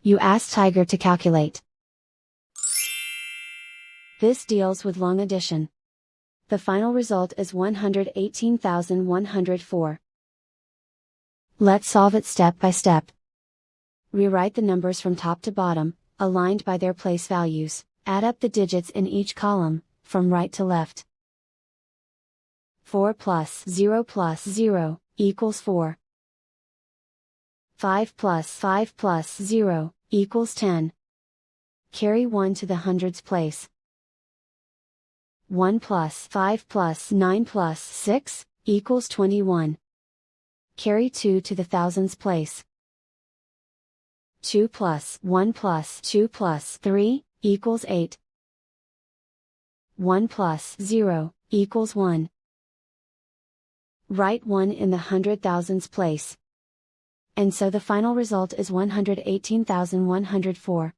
You ask Tiger to calculate. This deals with long addition. The final result is 118,104. Let's solve it step by step. Rewrite the numbers from top to bottom, aligned by their place values. Add up the digits in each column, from right to left. 4 plus 0 equals 4. 5 plus 0 equals 10. Carry 1 to the hundreds place. 1 plus 5 plus 9 plus 6 equals 21. Carry 2 to the thousands place. 2 plus 1 plus 2 plus 3 equals 8. 1 plus 0 equals 1. Write 1 in the hundred thousands place. And so the final result is 118,104.